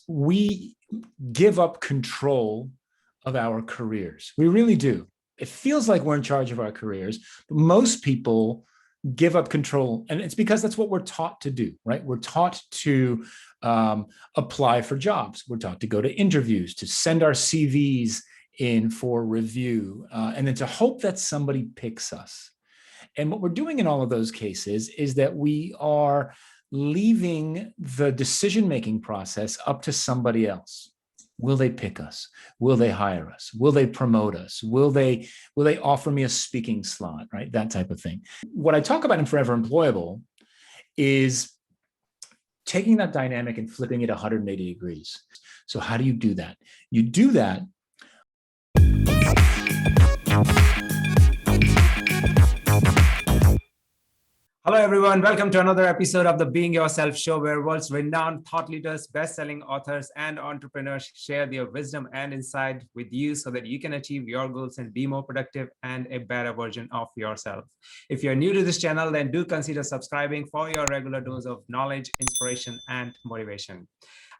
We give up control of our careers. We really do. It feels like we're in charge of our careers, but most people give up control. And it's because that's what we're taught to do, right? We're taught to apply for jobs. We're taught to go to interviews, to send our CVs in for review, and then to hope that somebody picks us. And what we're doing in all of those cases is that we are leaving the decision-making process up to somebody else. Will they pick us? Will they hire us? Will they promote us? Will they offer me a speaking slot, right? That type of thing. What I talk about in Forever Employable is taking that dynamic and flipping it 180 degrees. So how do you do that? You do that. Hello, everyone. Welcome to another episode of the Being Yourself Show, where world's renowned thought leaders, best-selling authors, and entrepreneurs share their wisdom and insight with you so that you can achieve your goals and be more productive and a better version of yourself. If you're new to this channel, then do consider subscribing for your regular dose of knowledge, inspiration, and motivation.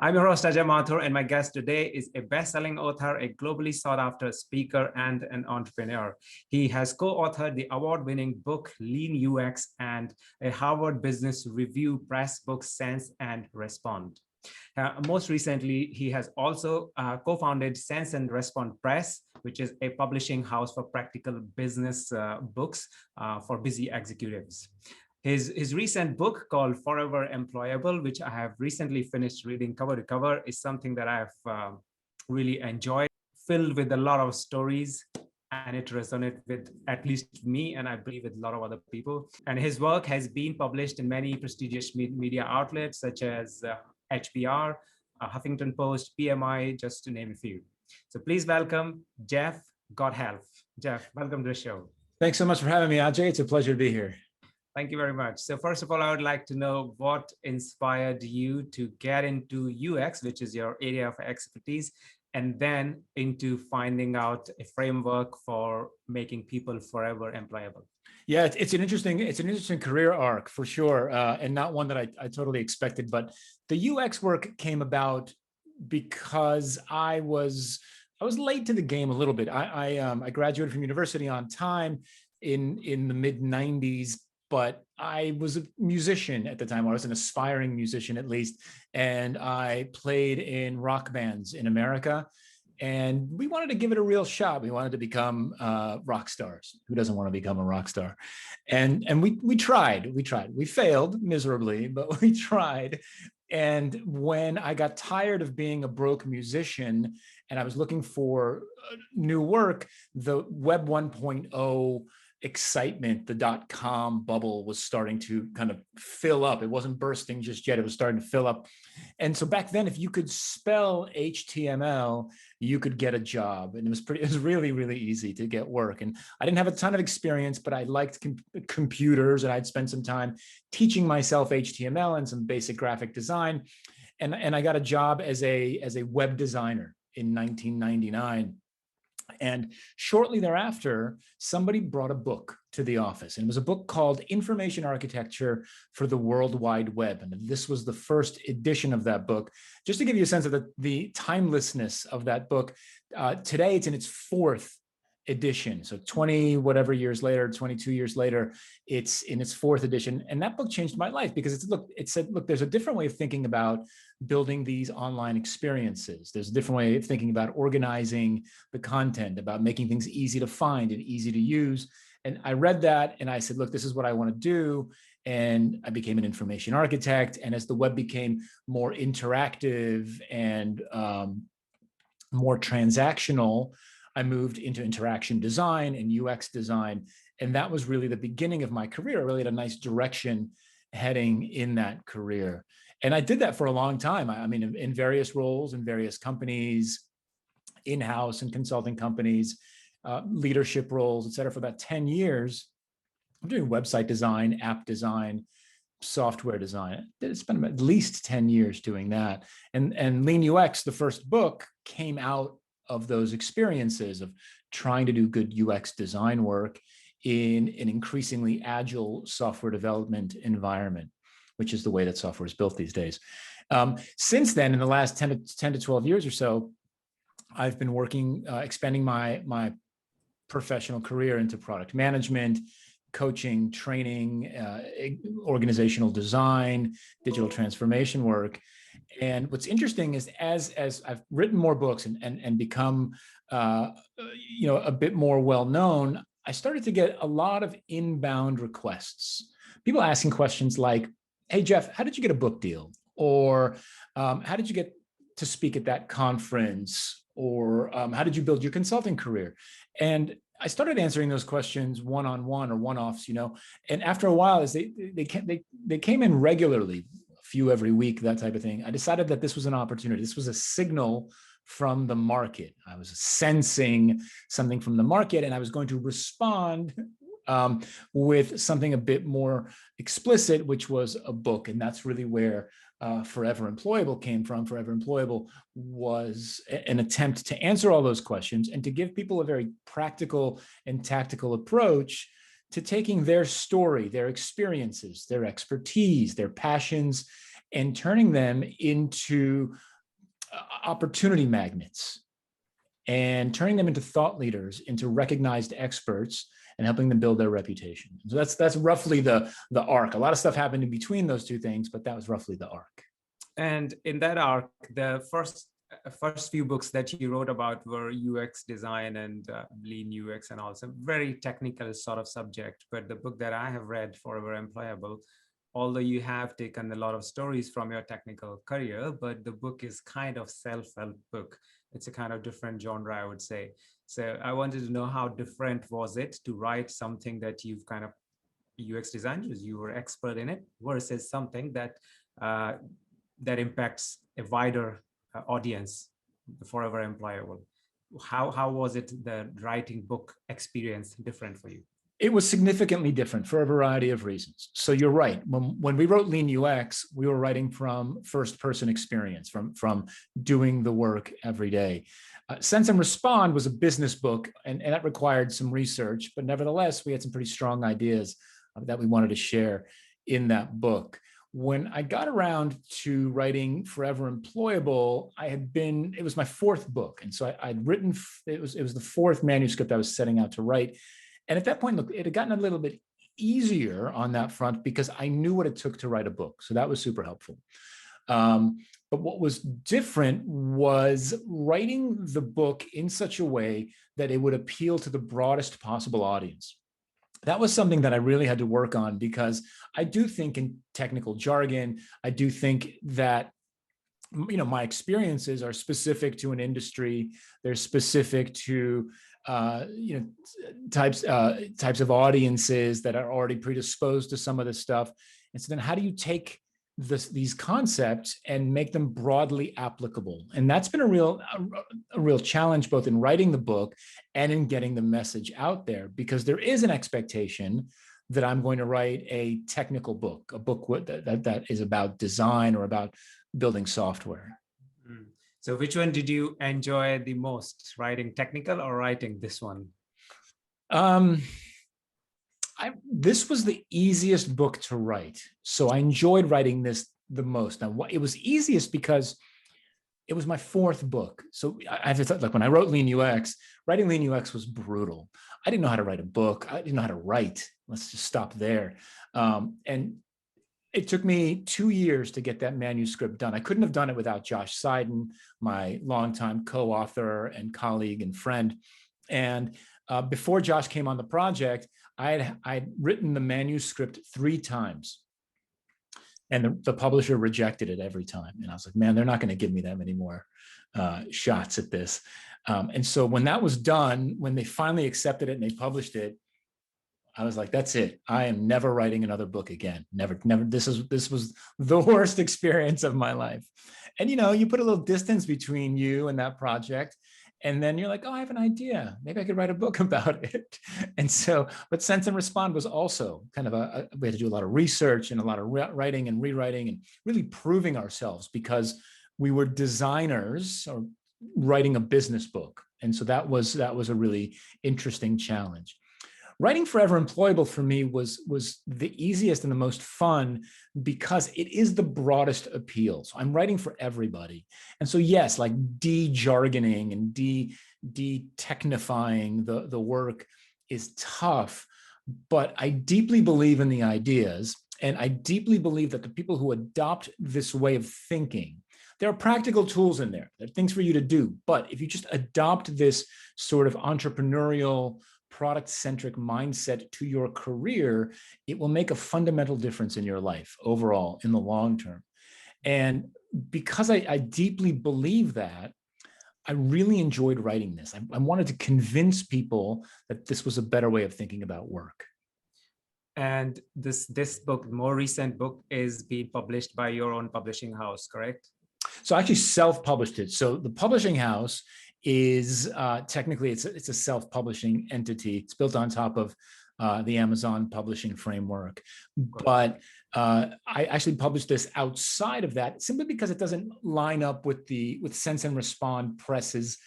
I'm your host, Ajay Mathur, and my guest today is a best-selling author, a globally sought-after speaker, and an entrepreneur. He has co-authored the award-winning book, Lean UX, and a Harvard Business Review press book, Sense and Respond. Most recently, he has also co-founded Sense and Respond Press, which is a publishing house for practical business books for busy executives. His recent book called Forever Employable, which I have recently finished reading cover to cover, is something that I've really enjoyed, filled with a lot of stories, and it resonated with at least me, and I believe with a lot of other people. And his work has been published in many prestigious media outlets such as HBR, Huffington Post, PMI, just to name a few. So please welcome Jeff Gothelf. Jeff, welcome to the show. Thanks so much for having me, Ajay. It's a pleasure to be here. Thank you very much. So first of all, I would like to know what inspired you to get into UX, which is your area of expertise, and then into finding out a framework for making people forever employable. Yeah, it's an interesting career arc for sure, and not one that I totally expected. But the UX work came about because I was late to the game a little bit. I graduated from university on time in the mid '90s. But I was a musician at the time, or I was an aspiring musician at least, and I played in rock bands in America. And we wanted to give it a real shot. We wanted to become rock stars. Who doesn't want to become a rock star? And we tried. We failed miserably, but we tried. And when I got tired of being a broke musician and I was looking for new work, the Web 1.0 excitement, the .com bubble was starting to kind of fill up. It wasn't bursting just yet. It was starting to fill up. And so back then, if you could spell HTML, you could get a job. And it was really, really easy to get work. And I didn't have a ton of experience, but I liked computers, and I'd spent some time teaching myself HTML and some basic graphic design. And I got a job as a web designer in 1999. And shortly thereafter, somebody brought a book to the office, and it was a book called Information Architecture for the World Wide Web. And this was the first edition of that book. Just to give you a sense of the timelessness of that book, today it's in its fourth edition. So 20 whatever years later, 22 years later, it's in its fourth edition. And that book changed my life because it said, look, there's a different way of thinking about building these online experiences. There's a different way of thinking about organizing the content, about making things easy to find and easy to use. And I read that and I said, look, this is what I want to do. And I became an information architect. And as the web became more interactive and more transactional, I moved into interaction design and UX design. And that was really the beginning of my career. I really had a nice direction heading in that career. And I did that for a long time. I mean, in various roles, in various companies, in-house and consulting companies, leadership roles, et cetera, for about 10 years. I'm doing website design, app design, software design. I spent at least 10 years doing that. And Lean UX, the first book, came out of those experiences of trying to do good UX design work in an increasingly agile software development environment, which is the way that software is built these days. Since then, in the last 10 to 12 years or so, I've been working, expanding my professional career into product management, coaching, training, organizational design, digital transformation work. And what's interesting is as I've written more books and become a bit more well known, I started to get a lot of inbound requests. People asking questions like, "Hey Jeff, how did you get a book deal?" Or "How did you get to speak at that conference?" Or "How did you build your consulting career?" And I started answering those questions one-on-one or one-offs, and after a while, as they came in regularly, a few every week, that type of thing, I decided that this was an opportunity. This was a signal from the market. I was sensing something from the market, and I was going to respond with something a bit more explicit, which was a book. And that's really where Forever Employable came from. Forever Employable was an attempt to answer all those questions and to give people a very practical and tactical approach to taking their story, their experiences, their expertise, their passions, and turning them into opportunity magnets and turning them into thought leaders, into recognized experts, and helping them build their reputation. So that's roughly the arc. A lot of stuff happened in between those two things, but that was roughly the arc. And in that arc, the first few books that you wrote about were UX design and lean UX, and also very technical sort of subject. But the book that I have read, Forever Employable, although you have taken a lot of stories from your technical career, but the book is kind of self-help book. It's a kind of different genre, I would say. So I wanted to know, how different was it to write something that you've kind of UX designed, you were expert in it, versus something that that impacts a wider audience, the Forever Employable. How was it, the writing book experience, different for you? It was significantly different for a variety of reasons. So you're right. When we wrote Lean UX, we were writing from first-person experience, from doing the work every day. Sense and Respond was a business book, and that required some research, but nevertheless, we had some pretty strong ideas that we wanted to share in that book. When I got around to writing Forever Employable, it was my fourth book. And so I'd written, it was the fourth manuscript I was setting out to write. And at that point, look, it had gotten a little bit easier on that front because I knew what it took to write a book. So that was super helpful. But what was different was writing the book in such a way that it would appeal to the broadest possible audience. That was something that I really had to work on, because I do think in technical jargon, I do think that my experiences are specific to an industry. They're specific to types of audiences that are already predisposed to some of this stuff. And so then how do you take these concepts and make them broadly applicable? And that's been a real challenge, both in writing the book and in getting the message out there, because there is an expectation that I'm going to write a technical book, a book that is about design or about building software. So which one did you enjoy the most, writing technical or writing this one? This was the easiest book to write. So I enjoyed writing this the most. Now, it was easiest because it was my fourth book. So I have to thought, like when I wrote Lean UX, writing Lean UX was brutal. I didn't know how to write a book. I didn't know how to write. Let's just stop there. And it took me 2 years to get that manuscript done. I couldn't have done it without Josh Seiden, my longtime co-author and colleague and friend. And before Josh came on the project, I'd written the manuscript 3 times. And the publisher rejected it every time. And I was like, man, they're not going to give me that many more shots at this. And so when that was done, when they finally accepted it and they published it, I was like, that's it. I am never writing another book again. Never. This was the worst experience of my life. And, you put a little distance between you and that project. And then you're like, oh, I have an idea. Maybe I could write a book about it. And so, but Sense and Respond was also kind of we had to do a lot of research and a lot of writing and rewriting and really proving ourselves, because we were designers or writing a business book. And so that was a really interesting challenge. Writing Forever Employable for me was the easiest and the most fun because it is the broadest appeal. So I'm writing for everybody. And so yes, like de-jargoning and de-technifying the work is tough, but I deeply believe in the ideas. And I deeply believe that the people who adopt this way of thinking, there are practical tools in there. There are things for you to do. But if you just adopt this sort of entrepreneurial, product-centric mindset to your career, it will make a fundamental difference in your life overall in the long term. And because I deeply believe that, I really enjoyed writing this. I wanted to convince people that this was a better way of thinking about work. And this book, more recent book, is being published by your own publishing house, correct? So I actually self-published it. So the publishing house is technically it's a self-publishing entity. It's built on top of the Amazon publishing framework. But I actually published this outside of that simply because it doesn't line up with Sense and Respond Press's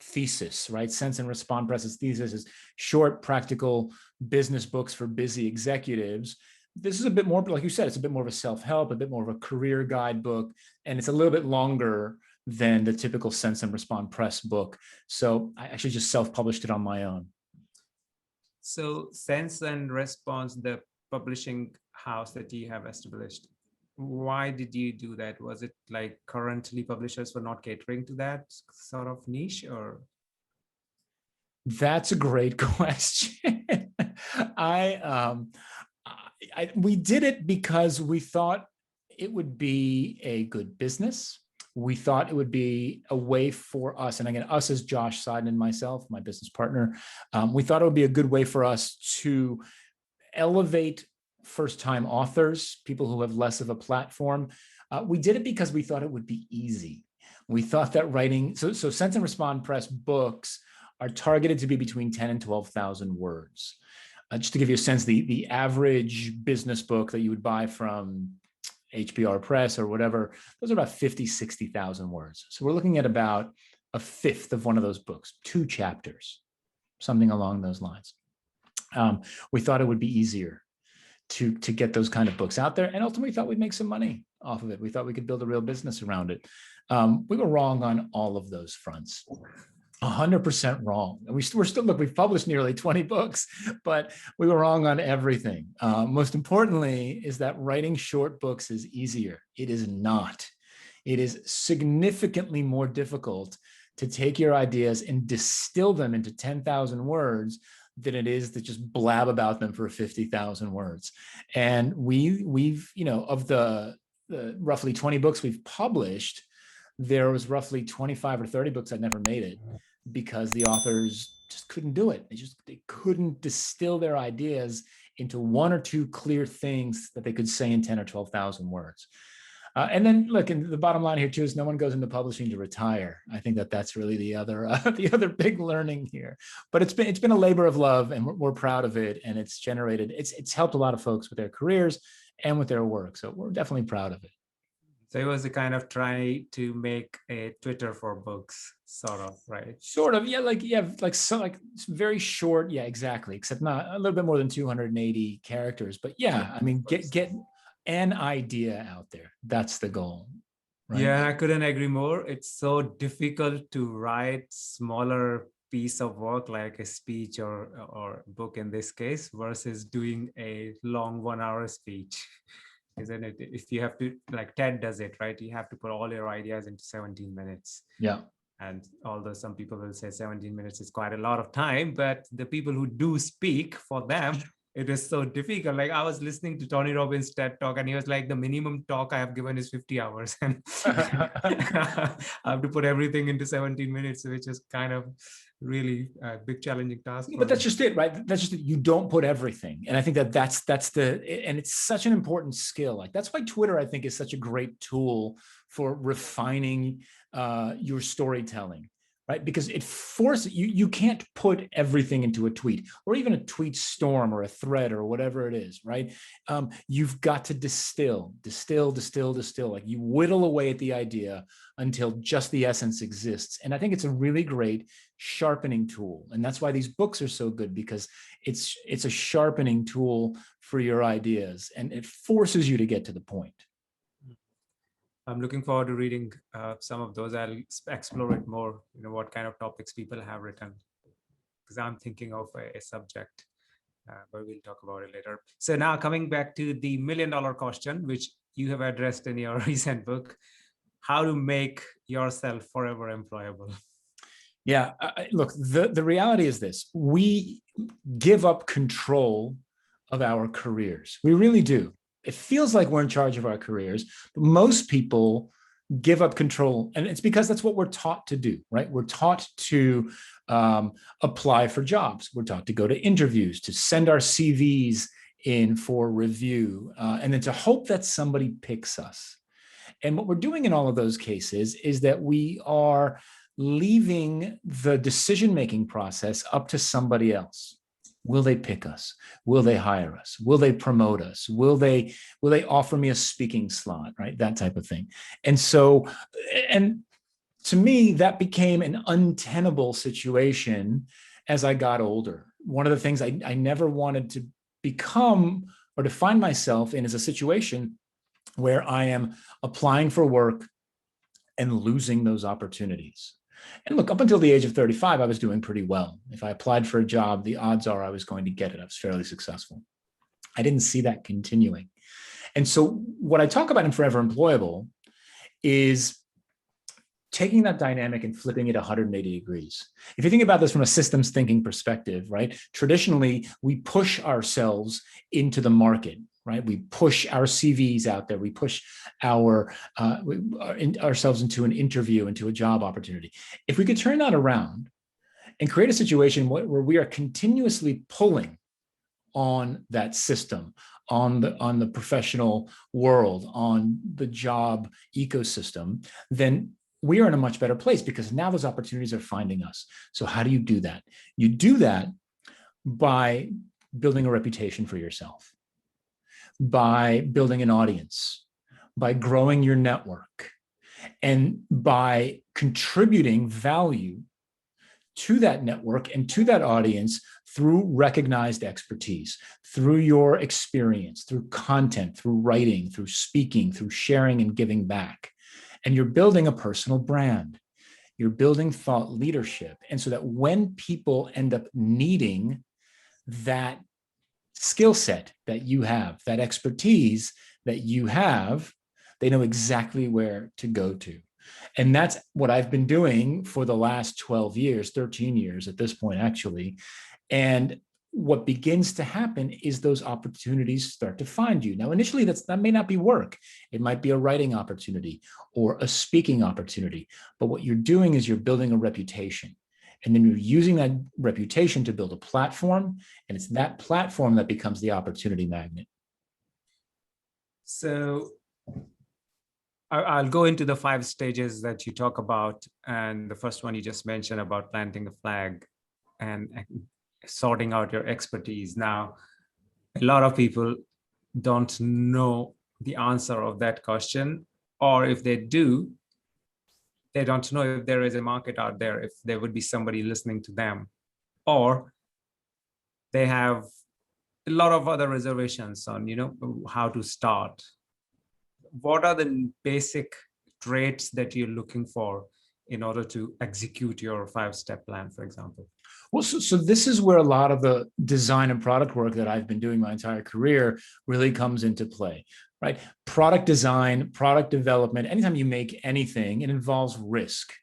thesis, right? Sense and Respond Press's thesis is short, practical business books for busy executives. This is a bit more, like you said, it's a bit more of a self-help, a bit more of a career guidebook, and it's a little bit longer than the typical Sense and Respond Press book. So I actually just self-published it on my own. So Sense and Response, the publishing house that you have established, why did you do that? Was it like currently publishers were not catering to that sort of niche, or? That's a great question. We did it because we thought it would be a good business. We thought it would be a way for us, and again, us as Josh Seiden and myself, my business partner, we thought it would be a good way for us to elevate first-time authors, people who have less of a platform. We did it because we thought it would be easy. We thought that writing, so Sense and Respond Press books are targeted to be between 10 and 12,000 words. Just to give you a sense, the average business book that you would buy from HBR Press or whatever, those are about 50, 60,000 words. So we're looking at about a fifth of one of those books, 2 chapters, something along those lines. We thought it would be easier to get those kind of books out there, and ultimately thought we'd make some money off of it. We thought we could build a real business around it. We were wrong on all of those fronts. 100% wrong. And we're still, look, we've published nearly 20 books, but we were wrong on everything. Most importantly is that writing short books is easier. It is not. It is significantly more difficult to take your ideas and distill them into 10,000 words than it is to just blab about them for 50,000 words. And we've, you know, of the roughly 20 books we've published, there was roughly 25 or 30 books that never made it because the authors just couldn't do it. They couldn't distill their ideas into 1 or 2 clear things that they could say in 10 or 12,000 words. And then look, and the bottom line here too is no one goes into publishing to retire. I think that's really the other big learning here. But it's been a labor of love, and we're proud of it. And it's helped a lot of folks with their careers and with their work. So we're definitely proud of it. So it was a kind of try to make a Twitter for books, sort of, right? Sort of, yeah, like it's very short, yeah, exactly. Except not a little bit more than 280 characters, but yeah, I mean, get an idea out there. That's the goal, right? Yeah, I couldn't agree more. It's so difficult to write smaller piece of work like a speech or book in this case versus doing a long 1-hour speech. Isn't it? If you have to, like TED does it, right? You have to put all your ideas into 17 minutes. Yeah. And although some people will say 17 minutes is quite a lot of time, but the people who do speak, for them, it is so difficult. Like I was listening to Tony Robbins' TED talk, and he was like, the minimum talk I have given is 50 hours. And I have to put everything into 17 minutes, which is kind of really a big challenging task. But that's just it, right? That's just it. You don't put everything. And I think that's and it's such an important skill. Like that's why Twitter, I think, is such a great tool for refining your storytelling. right? Because it forces you, you can't put everything into a tweet or even a tweet storm or a thread or whatever it is, right? You've got to distill, like you whittle away at the idea until just the essence exists. And I think it's a really great sharpening tool. And that's why these books are so good, because it's a sharpening tool for your ideas, and it forces you to get to the point. I'm looking forward to reading some of those. I'll explore it more, what kind of topics people have written, because I'm thinking of a subject, but we'll talk about it later. So now coming back to the $1 million question, which you have addressed in your recent book, how to make yourself forever employable. Yeah, look, the reality is this: we give up control of our careers. We really do. It feels like we're in charge of our careers, but most people give up control. And it's because that's what we're taught to do, right? We're taught to apply for jobs. We're taught to go to interviews, to send our CVs in for review, and then to hope that somebody picks us. And what we're doing in all of those cases is that we are leaving the decision-making process up to somebody else. Will they pick us? Will they hire us? Will they promote us? Will they offer me a speaking slot, right? That type of thing. And so, and to me, that became an untenable situation as I got older. One of the things I never wanted to become or to find myself in is a situation where I am applying for work and losing those opportunities. And look, up until the age of 35, I was doing pretty well. If I applied for a job, the odds are I was going to get it. I was fairly successful. I didn't see that continuing. And so what I talk about in Forever Employable is taking that dynamic and flipping it 180 degrees. If you think about this from a systems thinking perspective, right? Traditionally, we push ourselves into the market, right? We push our CVs out there. We push ourselves into an interview, into a job opportunity. If we could turn that around and create a situation where we are continuously pulling on that system, on the professional world, on the job ecosystem, then we are in a much better place, because now those opportunities are finding us. So how do you do that? You do that by building a reputation for yourself, by building an audience, by growing your network, and by contributing value to that network and to that audience through recognized expertise, through your experience, through content, through writing, through speaking, through sharing and giving back. And you're building a personal brand. You're building thought leadership. And so that when people end up needing that skill set that you have, that expertise that you have, they know exactly where to go to. And that's what I've been doing for the last 12 years, 13 years at this point, actually. And what begins to happen is those opportunities start to find you. Now, initially, that may not be work. It might be a writing opportunity or a speaking opportunity. But what you're doing is you're building a reputation. And then you're using that reputation to build a platform. And it's that platform that becomes the opportunity magnet. So I'll go into the 5 stages that you talk about. And the first one you just mentioned about planting a flag and sorting out your expertise. Now, a lot of people don't know the answer of that question, or if they do, they don't know if there is a market out there, if there would be somebody listening to them, or they have a lot of other reservations on, how to start. What are the basic traits that you're looking for in order to execute your 5-step plan, for example? Well, so this is where a lot of the design and product work that I've been doing my entire career really comes into play, right? Product design, product development, anytime you make anything, it involves risk.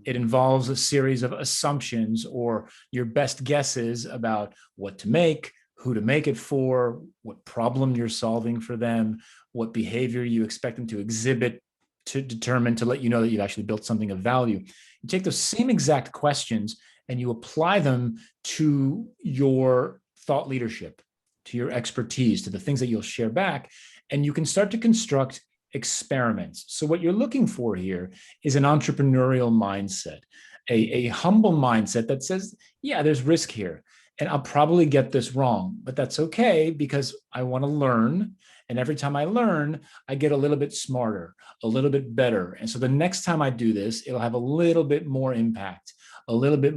It involves a series of assumptions or your best guesses about what to make, who to make it for, what problem you're solving for them, what behavior you expect them to exhibit to determine, to let you know that you've actually built something of value. You take those same exact questions and you apply them to your thought leadership, to your expertise, to the things that you'll share back, and you can start to construct experiments. So what you're looking for here is an entrepreneurial mindset, a humble mindset that says, yeah, there's risk here. And I'll probably get this wrong, but that's okay because I want to learn. And every time I learn, I get a little bit smarter, a little bit better. And so the next time I do this, it'll have a little bit more impact, a little bit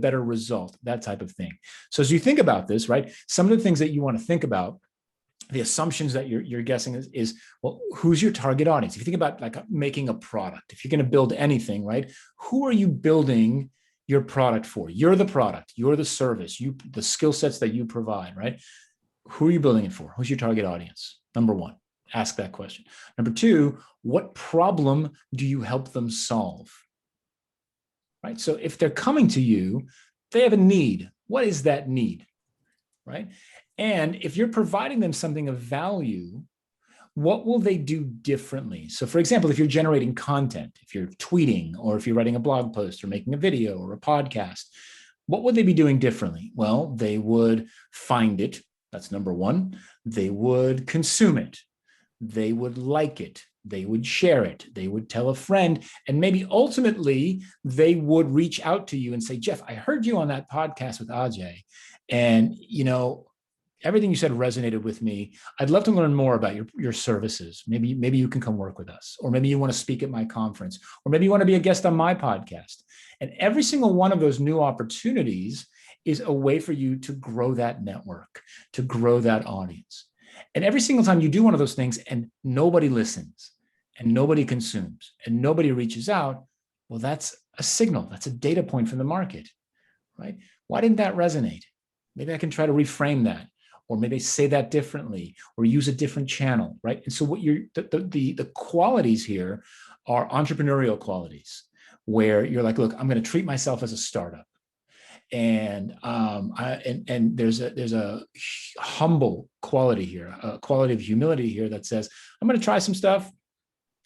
better result, that type of thing. So as you think about this, right, some of the things that you want to think about, the assumptions that you're guessing is, well, who's your target audience? If you think about like making a product, if you're going to build anything, right, who are you building your product for? You're the product, you're the service, the skill sets that you provide, right? Who are you building it for? Who's your target audience? Number one, ask that question. Number two, what problem do you help them solve? Right? So if they're coming to you, they have a need. What is that need? Right? And if you're providing them something of value, what will they do differently? So for example, if you're generating content, if you're tweeting, or if you're writing a blog post or making a video or a podcast, what would they be doing differently? Well, they would find it. That's number one. They would consume it. They would like it. They would share it. They would tell a friend. And maybe ultimately they would reach out to you and say, Jeff, I heard you on that podcast with Ajay. And, everything you said resonated with me. I'd love to learn more about your services. Maybe you can come work with us, or maybe you want to speak at my conference, or maybe you want to be a guest on my podcast. And every single one of those new opportunities is a way for you to grow that network, to grow that audience. And every single time you do one of those things and nobody listens and nobody consumes and nobody reaches out, well, that's a signal. That's a data point from the market, right? Why didn't that resonate? Maybe I can try to reframe that, or maybe say that differently, or use a different channel, right? And so what the qualities here are entrepreneurial qualities, where you're like, look, I'm going to treat myself as a startup. And there's a humble quality here, a quality of humility here that says, I'm going to try some stuff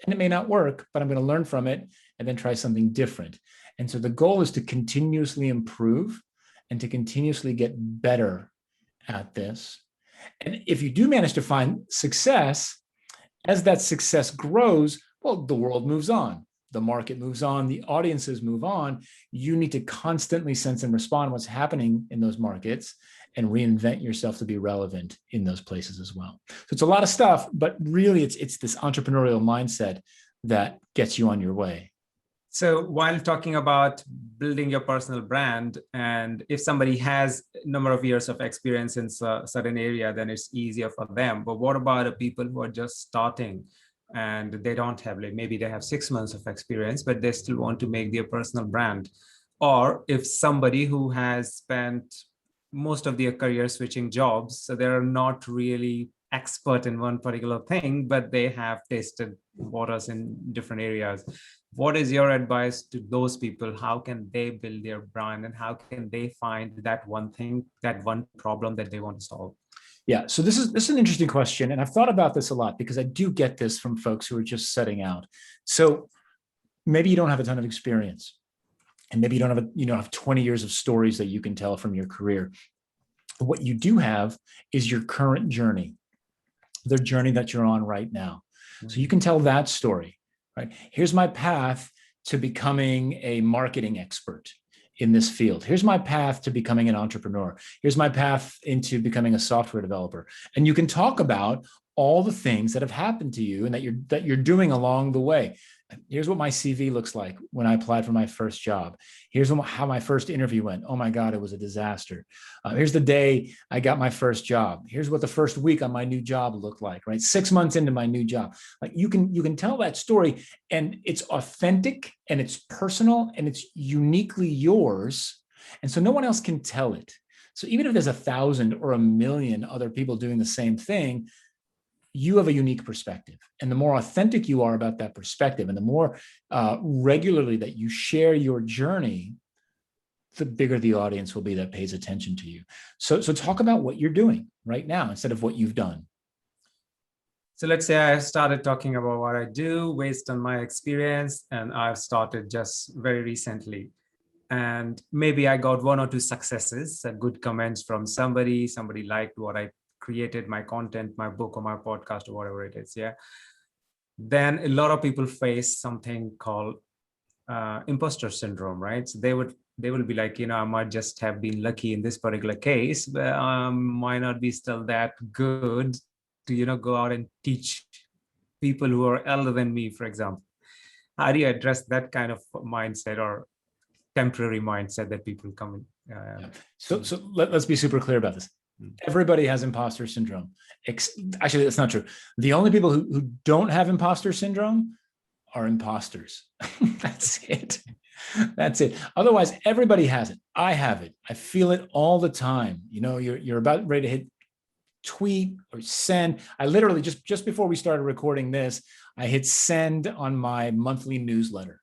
and it may not work, but I'm going to learn from it and then try something different. And so the goal is to continuously improve and to continuously get better at this. And if you do manage to find success, as that success grows, well, the world moves on. The market moves on, the audiences move on. You need to constantly sense and respond what's happening in those markets and reinvent yourself to be relevant in those places as well. So it's a lot of stuff, but really it's this entrepreneurial mindset that gets you on your way. So while talking about building your personal brand, and if somebody has a number of years of experience in a certain area, then it's easier for them. But what about the people who are just starting and they don't have, like, maybe they have 6 months of experience, but they still want to make their personal brand? Or if somebody who has spent most of their career switching jobs, so they're not really expert in one particular thing, but they have tasted waters in different areas. What is your advice to those people? How can they build their brand, and how can they find that one thing, that one problem that they want to solve? Yeah, so this is an interesting question, and I've thought about this a lot because I do get this from folks who are just setting out. So maybe you don't have a ton of experience, and maybe you don't have 20 years of stories that you can tell from your career. What you do have is your current journey, the journey that you're on right now. So you can tell that story, right? Here's my path to becoming a marketing expert in this field. Here's my path to becoming an entrepreneur. Here's my path into becoming a software developer. And you can talk about all the things that have happened to you and that you're doing along the way. Here's what my CV looks like when I applied for my first job. Here's how my first interview went. Oh my God, it was a disaster. Here's the day I got my first job. Here's what the first week on my new job looked like, right? 6 months into my new job. Like you can tell that story, and it's authentic and it's personal and it's uniquely yours. And so no one else can tell it. So even if there's 1,000 or 1,000,000 other people doing the same thing, you have a unique perspective. And the more authentic you are about that perspective, and the more regularly that you share your journey, the bigger the audience will be that pays attention to you. So talk about what you're doing right now instead of what you've done. So let's say I started talking about what I do based on my experience, and I've started just very recently. And maybe I got 1 or 2 successes, good comments from somebody liked what I created, my content, my book, or my podcast, or whatever it is. Yeah. Then a lot of people face something called imposter syndrome, right? So they will be like, I might just have been lucky in this particular case, but might not be still that good to go out and teach people who are elder than me, for example. How do you address that kind of mindset or temporary mindset that people come in? So let's be super clear about this. Everybody has imposter syndrome. Actually, that's not true. The only people who don't have imposter syndrome are imposters. That's it. That's it. Otherwise, everybody has it. I have it. I feel it all the time. You're about ready to hit tweet or send. I literally just before we started recording this, I hit send on my monthly newsletter.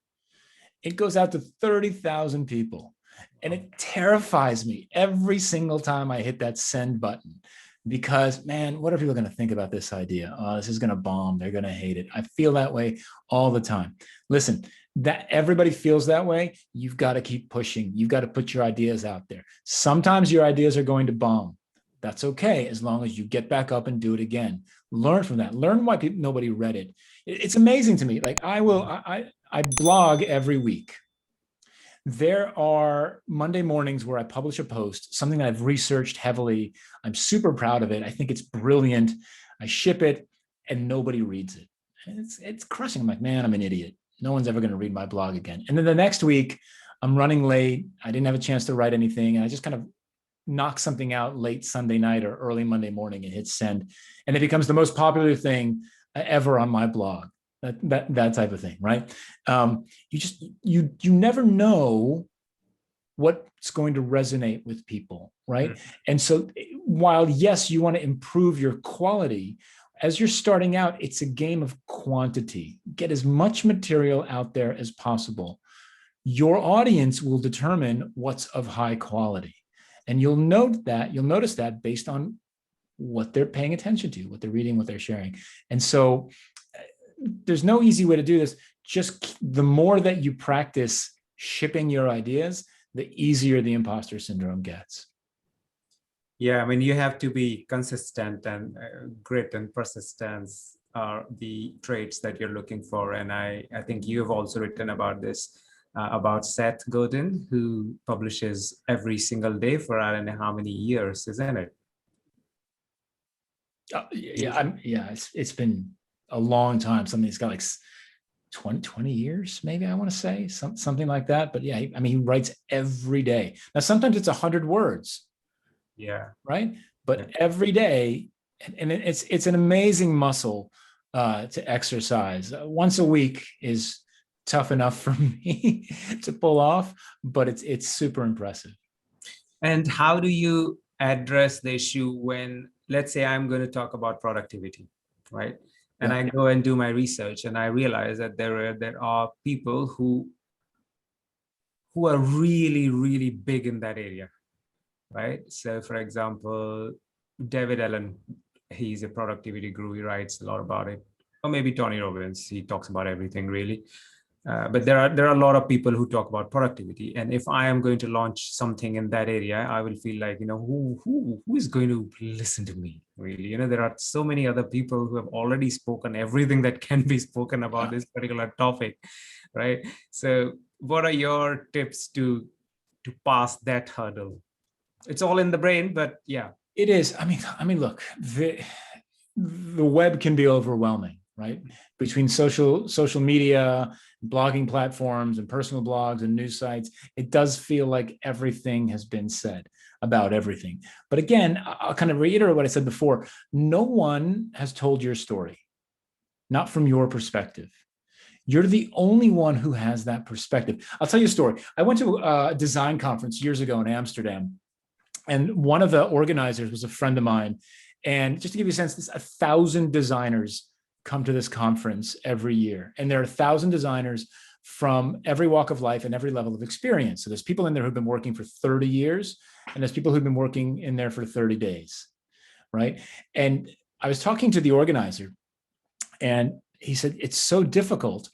It goes out to 30,000 people. And it terrifies me every single time I hit that send button because, man, what are people going to think about this idea? Oh, this is going to bomb. They're going to hate it. I feel that way all the time. Listen, that everybody feels that way. You've got to keep pushing. You've got to put your ideas out there. Sometimes your ideas are going to bomb. That's okay, as long as you get back up and do it again. Learn from that. Learn why nobody read it. It's amazing to me. Like I blog every week. There are Monday mornings where I publish a post, something that I've researched heavily. I'm super proud of it. I think it's brilliant. I ship it and nobody reads it. It's crushing. I'm like, man, I'm an idiot. No one's ever going to read my blog again. And then the next week, I'm running late. I didn't have a chance to write anything. And I just kind of knock something out late Sunday night or early Monday morning and hit send. And it becomes the most popular thing ever on my blog. That type of thing, right? You never know what's going to resonate with people, right? Mm-hmm. And so while yes, you want to improve your quality, as you're starting out, it's a game of quantity. Get as much material out there as possible. Your audience will determine what's of high quality. And you'll notice that based on what they're paying attention to, what they're reading, what they're sharing. And so there's no easy way to do this. Just the more that you practice shipping your ideas, the easier the imposter syndrome gets. Yeah, I mean, you have to be consistent, and grit and persistence are the traits that you're looking for. And I think you have also written about this, about Seth Godin, who publishes every single day for I don't know how many years, isn't it? It's been a long time. Something's got like 20 years, maybe, I want to say something like that. But yeah, he writes every day. Now, sometimes it's 100 words. Yeah. Right. But every day, and it's an amazing muscle to exercise. Once a week is tough enough for me to pull off, but it's super impressive. And how do you address the issue when, let's say, I'm going to talk about productivity, right? And I go and do my research, and I realize that there are people who are really, really big in that area, right? So, for example, David Allen, he's a productivity guru. He writes a lot about it. Or maybe Tony Robbins, he talks about everything really. But there are a lot of people who talk about productivity. And if I am going to launch something in that area, I will feel like, who is going to listen to me, really? There are so many other people who have already spoken everything that can be spoken about this particular topic, right? So what are your tips to pass that hurdle? It's all in the brain, but yeah. It is. I mean, look, the web can be overwhelming, right? Between social media, blogging platforms, and personal blogs and news sites, it does feel like everything has been said about everything. But again, I'll kind of reiterate what I said before. No one has told your story, not from your perspective. You're the only one who has that perspective. I'll tell you a story. I went to a design conference years ago in Amsterdam, and one of the organizers was a friend of mine. And just to give you a sense, 1,000 designers come to this conference every year. And there are 1,000 designers from every walk of life and every level of experience. So there's people in there who've been working for 30 years, and there's people who've been working in there for 30 days, right? And I was talking to the organizer, and he said, it's so difficult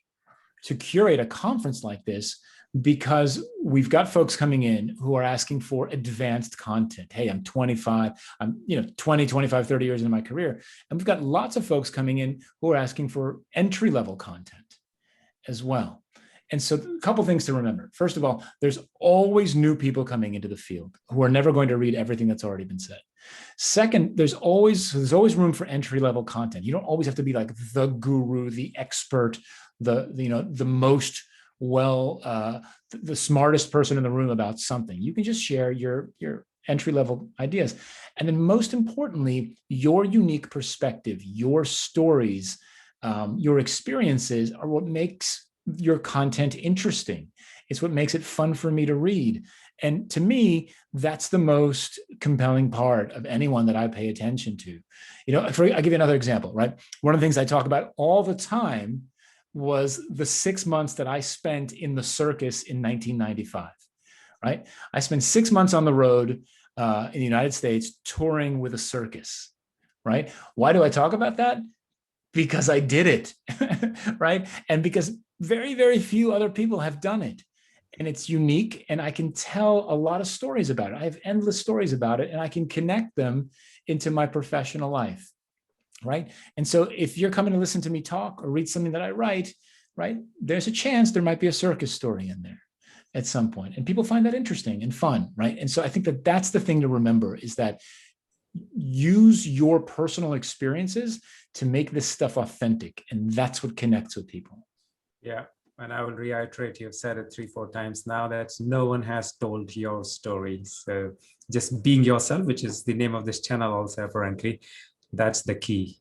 to curate a conference like this because we've got folks coming in who are asking for advanced content. Hey, I'm 25, I'm 20, 25, 30 years into my career. And we've got lots of folks coming in who are asking for entry-level content as well. And so a couple things to remember. First of all, there's always new people coming into the field who are never going to read everything that's already been said. Second, there's always room for entry-level content. You don't always have to be like the guru, the expert, the most the smartest person in the room about something. You can just share your entry-level ideas. And then most importantly, your unique perspective, your stories, your experiences are what makes your content interesting. It's what makes it fun for me to read. And to me, that's the most compelling part of anyone that I pay attention to. I'll give you another example, right? One of the things I talk about all the time was the 6 months that I spent in the circus in 1995, right? I spent 6 months on the road in the United States touring with a circus, right? Why do I talk about that? Because I did it, right? And because very, very few other people have done it. And it's unique, and I can tell a lot of stories about it. I have endless stories about it, and I can connect them into my professional life, right? And so if you're coming to listen to me talk or read something that I write, right, there's a chance there might be a circus story in there at some point. And people find that interesting and fun, right? And so I think that that's the thing to remember, is that use your personal experiences to make this stuff authentic, and that's what connects with people. Yeah. And I will reiterate, you've said it 3-4 times now, that no one has told your story. So just being yourself, which is the name of this channel also apparently, that's the key.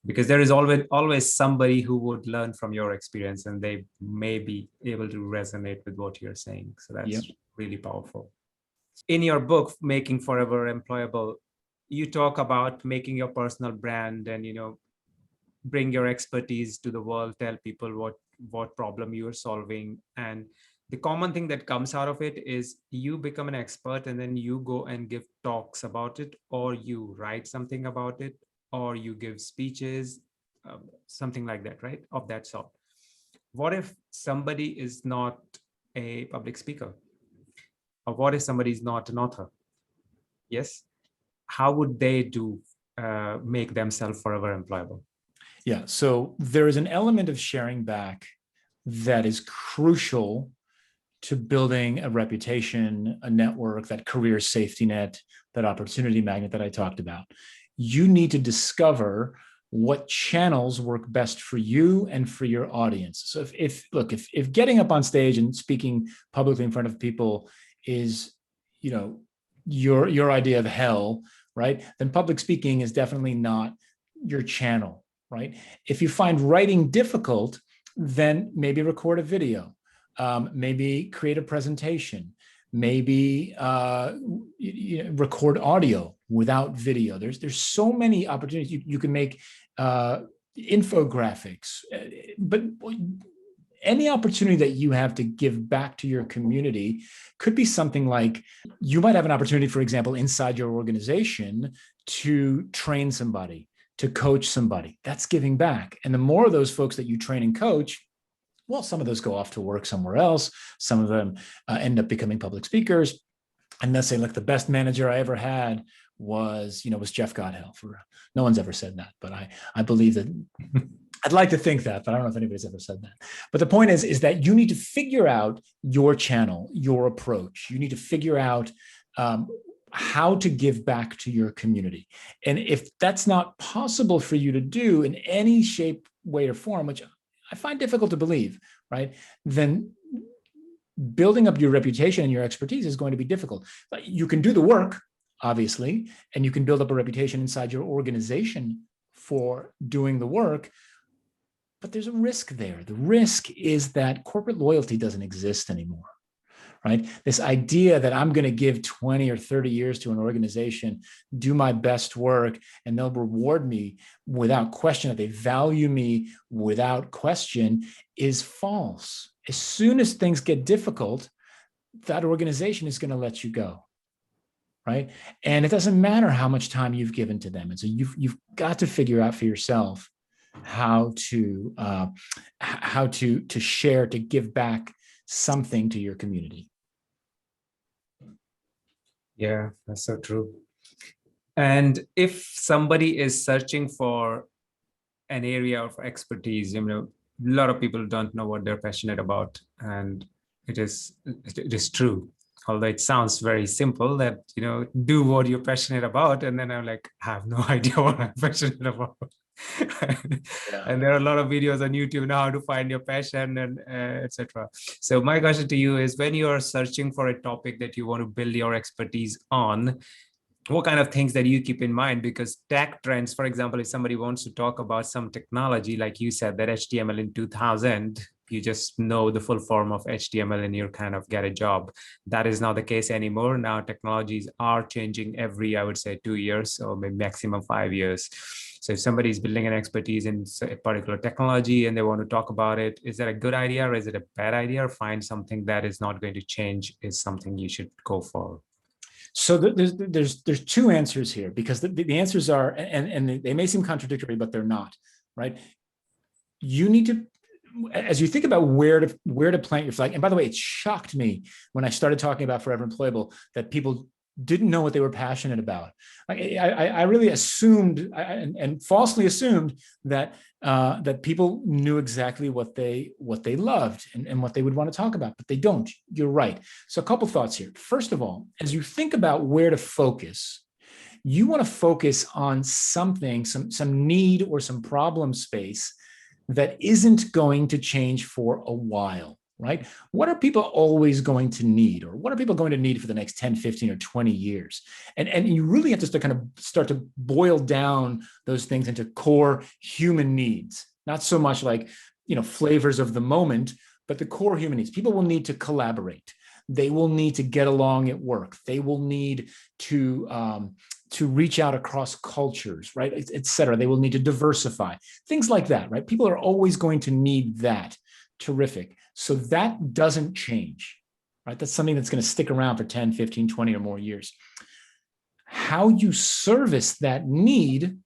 Because there is always somebody who would learn from your experience, and they may be able to resonate with what you're saying. So that's really powerful. In your book, Making Forever Employable, you talk about making your personal brand and, bring your expertise to the world, tell people what problem you are solving. And the common thing that comes out of it is you become an expert, and then you go and give talks about it, or you write something about it, or you give speeches, something like that, right? Of that sort. What if somebody is not a public speaker? Or what if somebody is not an author? Yes. How would they make themselves forever employable? Yeah, so there is an element of sharing back that is crucial to building a reputation, a network, that career safety net, that opportunity magnet that I talked about. You need to discover what channels work best for you and for your audience. So if getting up on stage and speaking publicly in front of people is, your idea of hell, right? Then public speaking is definitely not your channel, right? If you find writing difficult, then maybe record a video, maybe create a presentation, maybe record audio without video. There's so many opportunities. You can make infographics, but any opportunity that you have to give back to your community could be something like, you might have an opportunity, for example, inside your organization to train somebody, to coach somebody. That's giving back. And the more of those folks that you train and coach, well, some of those go off to work somewhere else. Some of them end up becoming public speakers. And they'll say, look, the best manager I ever had was Jeff Gothelf. No one's ever said that, but I believe that. I'd like to think that, but I don't know if anybody's ever said that. But the point is that you need to figure out your channel, your approach. You need to figure out how to give back to your community. And if that's not possible for you to do in any shape, way, or form, which I find difficult to believe, right? Then building up your reputation and your expertise is going to be difficult. But you can do the work, obviously, and you can build up a reputation inside your organization for doing the work. But there's a risk there. The risk is that corporate loyalty doesn't exist anymore, right? This idea that I'm going to give 20 or 30 years to an organization, do my best work, and they'll reward me without question, that they value me without question, is false. As soon as things get difficult, that organization is going to let you go, right? And it doesn't matter how much time you've given to them. And so you've got to figure out for yourself how to share, to give back something to your community. Yeah, that's so true. And if somebody is searching for an area of expertise, lot of people don't know what they're passionate about, and it is true. Although it sounds very simple that, do what you're passionate about, and then I'm like, I have no idea what I'm passionate about. Yeah. And there are a lot of videos on YouTube now how to find your passion and etc. So my question to you is, when you are searching for a topic that you want to build your expertise on, what kind of things that you keep in mind? Because tech trends, for example, if somebody wants to talk about some technology, like you said, that HTML in 2000, you just know the full form of HTML and you kind of get a job. That is not the case anymore. Now technologies are changing every, I would say, 2 years or maybe maximum 5 years. So if somebody is building an expertise in a particular technology and they want to talk about it, is that a good idea or is it a bad idea? Or find something that is not going to change is something you should go for? So there's two answers here, because the answers are, and they may seem contradictory, but they're not, right? You need to, as you think about where to plant your flag. And by the way, it shocked me when I started talking about Forever Employable that people didn't know what they were passionate about. I really assumed and falsely assumed that that people knew exactly what they loved and what they would want to talk about, but they don't. You're right. So a couple thoughts here. First of all, as you think about where to focus, you want to focus on something, some need or some problem space that isn't going to change for a while, right? What are people always going to need, or what are people going to need for the next 10, 15, or 20 years? And you really have to kind of start to boil down those things into core human needs, not so much like, flavors of the moment, but the core human needs. People will need to collaborate. They will need to get along at work. They will need to reach out across cultures, right, et cetera. They will need to diversify, things like that, right? People are always going to need that. Terrific. So that doesn't change, right? That's something that's going to stick around for 10, 15, 20 or more years. How you service that need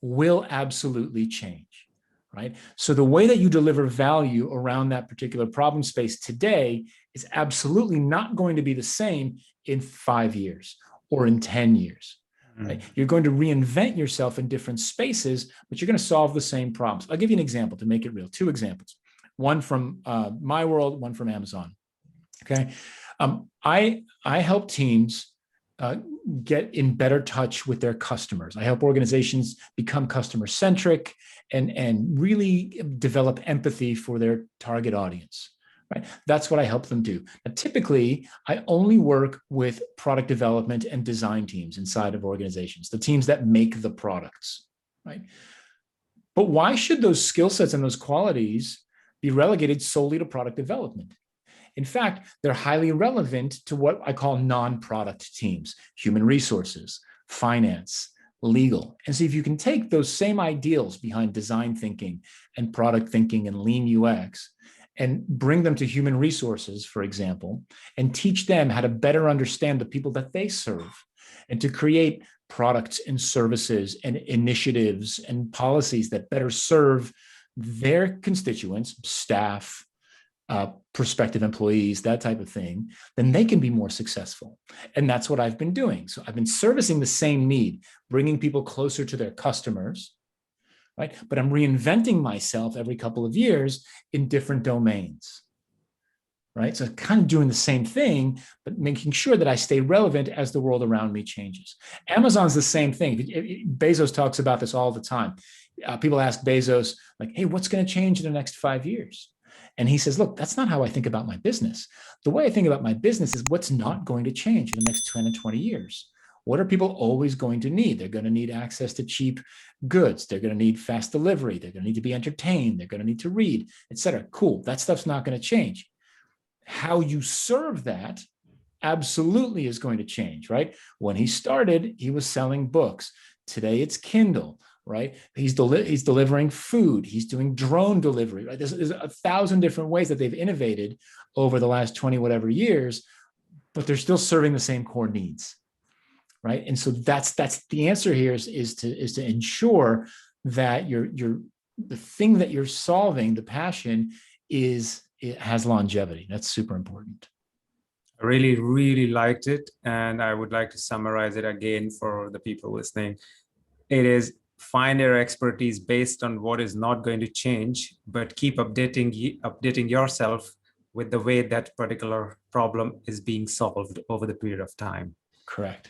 will absolutely change, right? So the way that you deliver value around that particular problem space today is absolutely not going to be the same in 5 years or in 10 years. Right? You're going to reinvent yourself in different spaces, but you're going to solve the same problems. I'll give you an example to make it real. Two examples, one from my world, one from Amazon. Okay. I help teams get in better touch with their customers. I help organizations become customer centric and really develop empathy for their target audience. Right? That's what I help them do. Now, typically, I only work with product development and design teams inside of organizations, the teams that make the products, right? But why should those skill sets and those qualities be relegated solely to product development? In fact, they're highly relevant to what I call non-product teams, human resources, finance, legal. And see if you can take those same ideals behind design thinking and product thinking and lean UX and bring them to human resources, for example, and teach them how to better understand the people that they serve and to create products and services and initiatives and policies that better serve their constituents, staff, prospective employees, that type of thing, then they can be more successful. And that's what I've been doing. So I've been servicing the same need, bringing people closer to their customers, right? But I'm reinventing myself every couple of years in different domains, right? So kind of doing the same thing, but making sure that I stay relevant as the world around me changes. Amazon's the same thing. Bezos talks about this all the time. People ask Bezos, like, hey, what's going to change in the next 5 years? And he says, look, that's not how I think about my business. The way I think about my business is what's not going to change in the next 10 and 20 years. What are people always going to need? They're going to need access to cheap goods. They're going to need fast delivery. They're going to need to be entertained. They're going to need to read, et cetera. Cool. That stuff's not going to change. How you serve that absolutely is going to change, right? When he started, he was selling books. Today it's Kindle, right? He's delivering food. He's doing drone delivery, right? There's 1,000 different ways that they've innovated over the last 20 whatever years, but they're still serving the same core needs, right? And so that's the answer here is to ensure that the thing that you're solving, the passion, it has longevity. That's super important. I really, really liked it. And I would like to summarize it again for the people listening. It is find your expertise based on what is not going to change, but keep updating yourself with the way that particular problem is being solved over the period of time. Correct.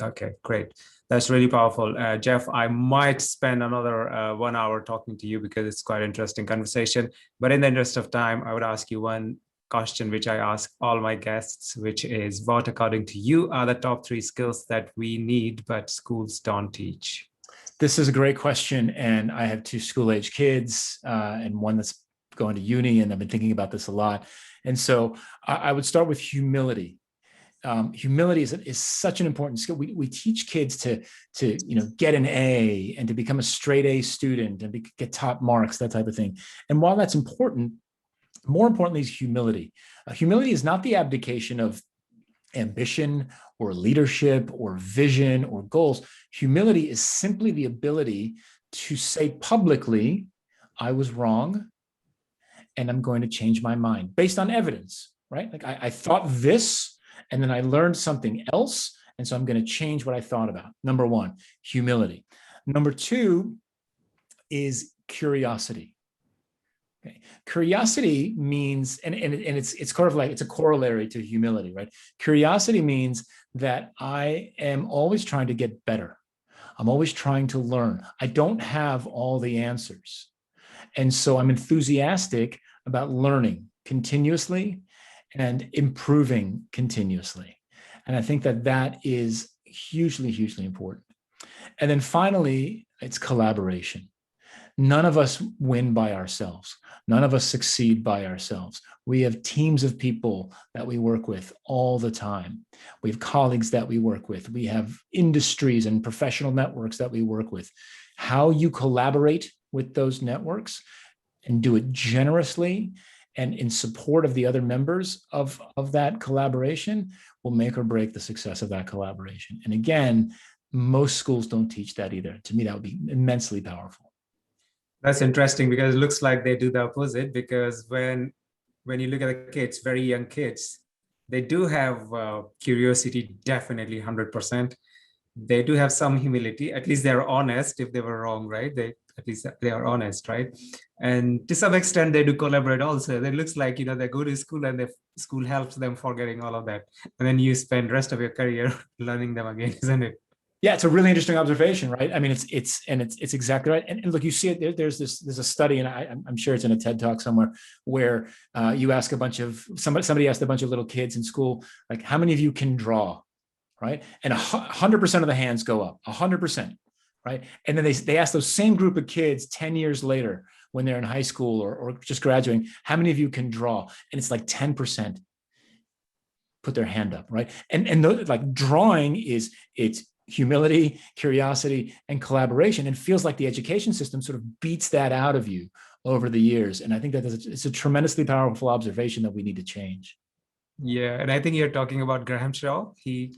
Okay, great. That's really powerful. Jeff, I might spend another 1 hour talking to you because it's quite an interesting conversation. But in the interest of time, I would ask you one question, which I ask all my guests, which is, what, according to you, are the top 3 skills that we need, but schools don't teach? This is a great question. And I have 2 school-age kids and one that's going to uni, and I've been thinking about this a lot. And so I would start with humility. Humility is such an important skill. We teach kids to get an A and to become a straight A student and get top marks, that type of thing. And while that's important, more importantly is humility. Humility is not the abdication of ambition or leadership or vision or goals. Humility is simply the ability to say publicly, I was wrong, and I'm going to change my mind based on evidence, right? Like I thought this, and then I learned something else. And so I'm going to change what I thought about. Number 1, humility. Number 2 is curiosity. Okay. Curiosity means, and it's kind of like, it's a corollary to humility, right? Curiosity means that I am always trying to get better. I'm always trying to learn. I don't have all the answers. And so I'm enthusiastic about learning continuously and improving continuously. And I think that is hugely, hugely important. And then finally, it's collaboration. None of us win by ourselves. None of us succeed by ourselves. We have teams of people that we work with all the time. We have colleagues that we work with. We have industries and professional networks that we work with. How you collaborate with those networks and do it generously and in support of the other members of that collaboration will make or break the success of that collaboration. And again, most schools don't teach that either. To me, that would be immensely powerful. That's interesting because it looks like they do the opposite, because when you look at the kids, very young kids, they do have curiosity, definitely 100%. They do have some humility, at least they're honest if they were wrong, right? At least they are honest, right? And to some extent, they do collaborate also. It looks like, they go to school and the school helps them forgetting all of that. And then you spend the rest of your career learning them again, isn't it? Yeah, it's a really interesting observation, right? I mean, it's exactly right. And look, you see it. There's a study, and I'm sure it's in a TED Talk somewhere, where you ask somebody asked a bunch of little kids in school, like, how many of you can draw, right? And 100% of the hands go up, 100%, right? And then they ask those same group of kids 10 years later when they're in high school or just graduating, how many of you can draw? And it's like 10% put their hand up, right? And like drawing it's humility, curiosity, and collaboration, and feels like the education system sort of beats that out of you over the years. And I think that it's a tremendously powerful observation that we need to change. Yeah, and I think you're talking about Graham Shaw. He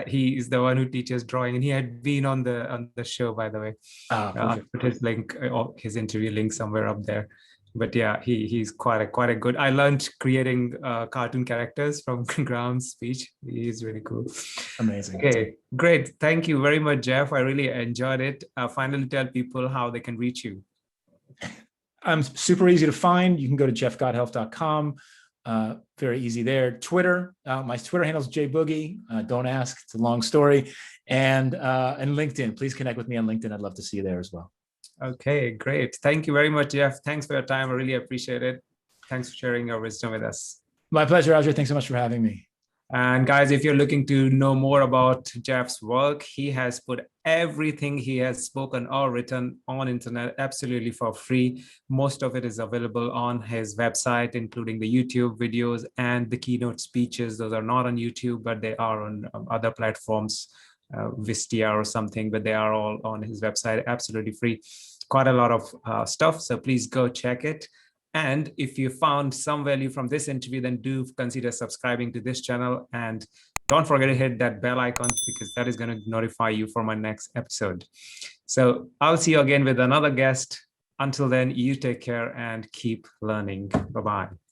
is the one who teaches drawing, and he had been on the show, by the way. I'll put his link, his interview link somewhere up there. But yeah, he's quite a good. I learned creating cartoon characters from Graham's speech. He's really cool. Amazing. Okay, great. Thank you very much, Jeff. I really enjoyed it. Finally, tell people how they can reach you. I'm super easy to find. You can go to jeffgothelf.com. Very easy there. Twitter, my Twitter handle is jboogie. Don't ask, it's a long story. And LinkedIn, please connect with me on LinkedIn. I'd love to see you there as well. Okay, great. Thank you very much, Jeff. Thanks for your time. I really appreciate it. Thanks for sharing your wisdom with us. My pleasure, Roger. Thanks so much for having me. And guys, if you're looking to know more about Jeff's work, he has put everything he has spoken or written on internet absolutely for free. Most of it is available on his website, including the YouTube videos and the keynote speeches. Those are not on YouTube, but they are on other platforms, Vistia or something, but they are all on his website, absolutely free. Quite a lot of stuff, so please go check it. And if you found some value from this interview, then do consider subscribing to this channel. And don't forget to hit that bell icon, because that is going to notify you for my next episode. So I'll see you again with another guest. Until then, you take care and keep learning. Bye-bye.